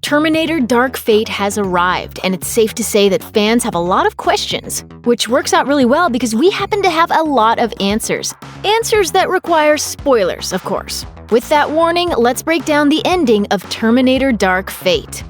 Terminator Dark Fate has arrived, and it's safe to say that fans have a lot of questions, which works out really well because we happen to have a lot of answers. Answers that require spoilers, of course. With that warning, let's break down the ending of Terminator Dark Fate.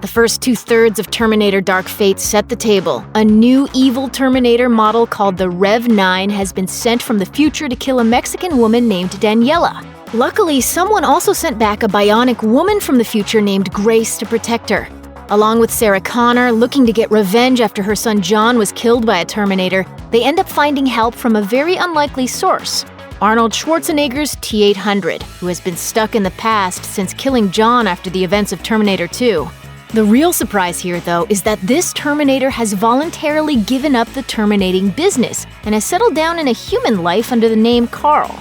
The first two-thirds of Terminator Dark Fate set the table. A new evil Terminator model called the Rev-9 has been sent from the future to kill a Mexican woman named Daniela. Luckily, someone also sent back a bionic woman from the future named Grace to protect her. Along with Sarah Connor, looking to get revenge after her son John was killed by a Terminator, they end up finding help from a very unlikely source: Arnold Schwarzenegger's T-800, who has been stuck in the past since killing John after the events of Terminator 2. The real surprise here, though, is that this Terminator has voluntarily given up the terminating business and has settled down in a human life under the name Carl.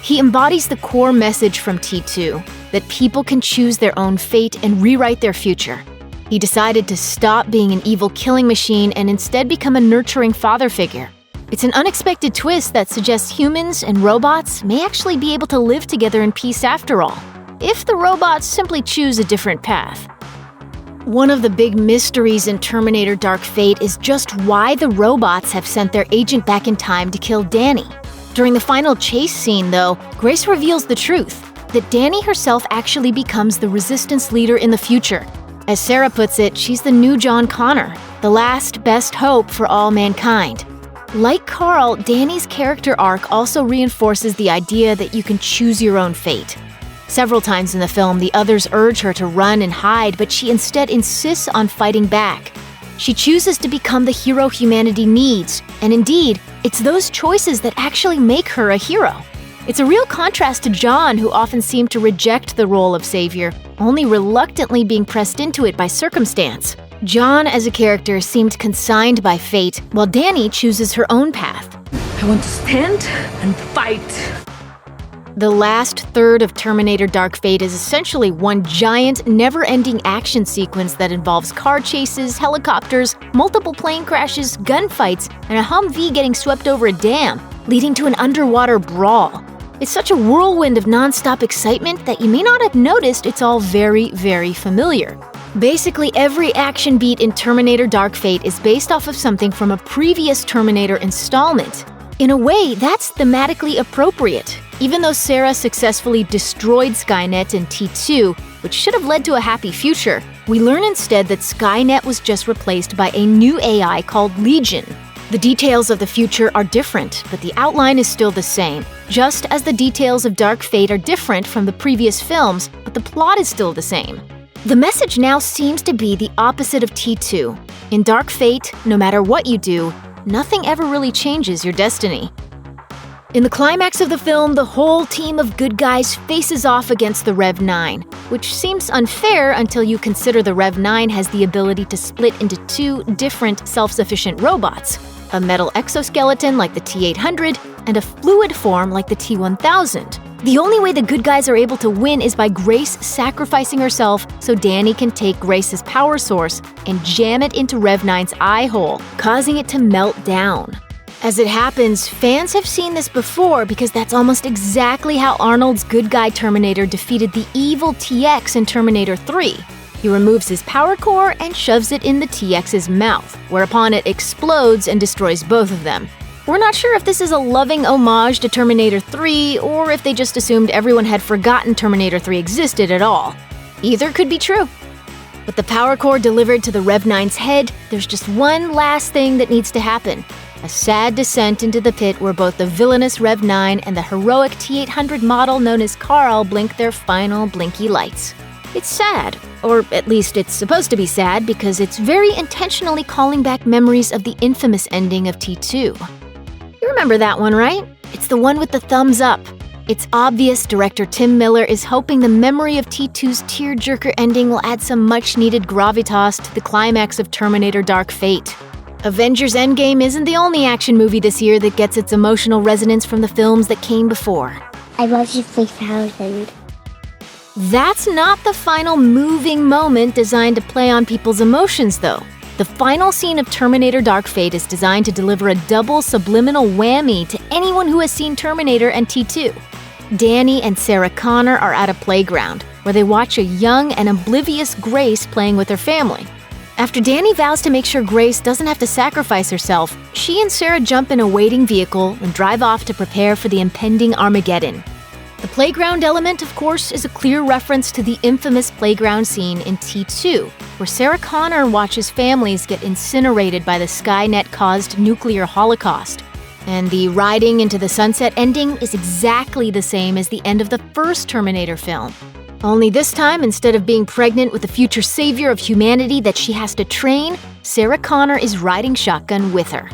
He embodies the core message from T2, that people can choose their own fate and rewrite their future. He decided to stop being an evil killing machine and instead become a nurturing father figure. It's an unexpected twist that suggests humans and robots may actually be able to live together in peace after all, if the robots simply choose a different path. One of the big mysteries in Terminator Dark Fate is just why the robots have sent their agent back in time to kill Danny. During the final chase scene, though, Grace reveals the truth, that Danny herself actually becomes the resistance leader in the future. As Sarah puts it, she's the new John Connor, the last best hope for all mankind. Like Carl, Danny's character arc also reinforces the idea that you can choose your own fate. Several times in the film, the others urge her to run and hide, but she instead insists on fighting back. She chooses to become the hero humanity needs, and indeed, it's those choices that actually make her a hero. It's a real contrast to John, who often seemed to reject the role of savior, only reluctantly being pressed into it by circumstance. John, as a character, seemed consigned by fate, while Danny chooses her own path. I want to stand and fight. The last third of Terminator Dark Fate is essentially one giant, never-ending action sequence that involves car chases, helicopters, multiple plane crashes, gunfights, and a Humvee getting swept over a dam, leading to an underwater brawl. It's such a whirlwind of non-stop excitement that you may not have noticed it's all very, very familiar. Basically, every action beat in Terminator Dark Fate is based off of something from a previous Terminator installment. In a way, that's thematically appropriate. Even though Sarah successfully destroyed Skynet in T2, which should have led to a happy future, we learn instead that Skynet was just replaced by a new AI called Legion. The details of the future are different, but the outline is still the same, just as the details of Dark Fate are different from the previous films, but the plot is still the same. The message now seems to be the opposite of T2. In Dark Fate, no matter what you do, nothing ever really changes your destiny. In the climax of the film, the whole team of good guys faces off against the Rev-9, which seems unfair until you consider the Rev-9 has the ability to split into two different self-sufficient robots, a metal exoskeleton like the T-800 and a fluid form like the T-1000. The only way the good guys are able to win is by Grace sacrificing herself so Danny can take Grace's power source and jam it into Rev-9's eye hole, causing it to melt down. As it happens, fans have seen this before because that's almost exactly how Arnold's good guy Terminator defeated the evil TX in Terminator 3. He removes his power core and shoves it in the TX's mouth, whereupon it explodes and destroys both of them. We're not sure if this is a loving homage to Terminator 3 or if they just assumed everyone had forgotten Terminator 3 existed at all. Either could be true. With the power core delivered to the Rev-9's head, there's just one last thing that needs to happen. A sad descent into the pit where both the villainous Rev-9 and the heroic T-800 model known as Carl blink their final blinky lights. It's sad, or at least it's supposed to be sad because it's very intentionally calling back memories of the infamous ending of T2. You remember that one, right? It's the one with the thumbs up. It's obvious director Tim Miller is hoping the memory of T2's tearjerker ending will add some much-needed gravitas to the climax of Terminator Dark Fate. Avengers Endgame isn't the only action movie this year that gets its emotional resonance from the films that came before. I love you 3000. That's not the final moving moment designed to play on people's emotions, though. The final scene of Terminator Dark Fate is designed to deliver a double subliminal whammy to anyone who has seen Terminator and T2. Danny and Sarah Connor are at a playground, where they watch a young and oblivious Grace playing with her family. After Danny vows to make sure Grace doesn't have to sacrifice herself, she and Sarah jump in a waiting vehicle and drive off to prepare for the impending Armageddon. The playground element, of course, is a clear reference to the infamous playground scene in T2, where Sarah Connor watches families get incinerated by the Skynet-caused nuclear holocaust. And the riding into the sunset ending is exactly the same as the end of the first Terminator film. Only this time, instead of being pregnant with the future savior of humanity that she has to train, Sarah Connor is riding shotgun with her.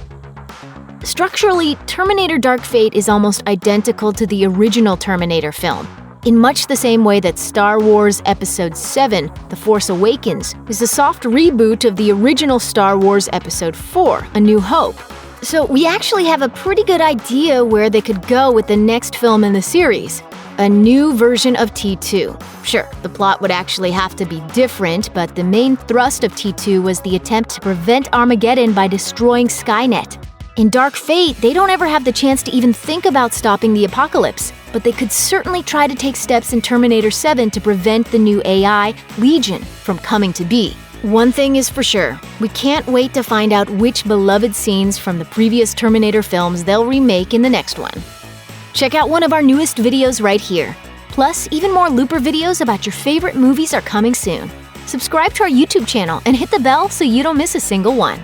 Structurally, Terminator Dark Fate is almost identical to the original Terminator film, in much the same way that Star Wars Episode 7, The Force Awakens, is a soft reboot of the original Star Wars Episode 4, A New Hope. So we actually have a pretty good idea where they could go with the next film in the series. A new version of T2. Sure, the plot would actually have to be different, but the main thrust of T2 was the attempt to prevent Armageddon by destroying Skynet. In Dark Fate, they don't ever have the chance to even think about stopping the apocalypse, but they could certainly try to take steps in Terminator 7 to prevent the new AI, Legion, from coming to be. One thing is for sure, we can't wait to find out which beloved scenes from the previous Terminator films they'll remake in the next one. Check out one of our newest videos right here. Plus, even more Looper videos about your favorite movies are coming soon. Subscribe to our YouTube channel and hit the bell so you don't miss a single one.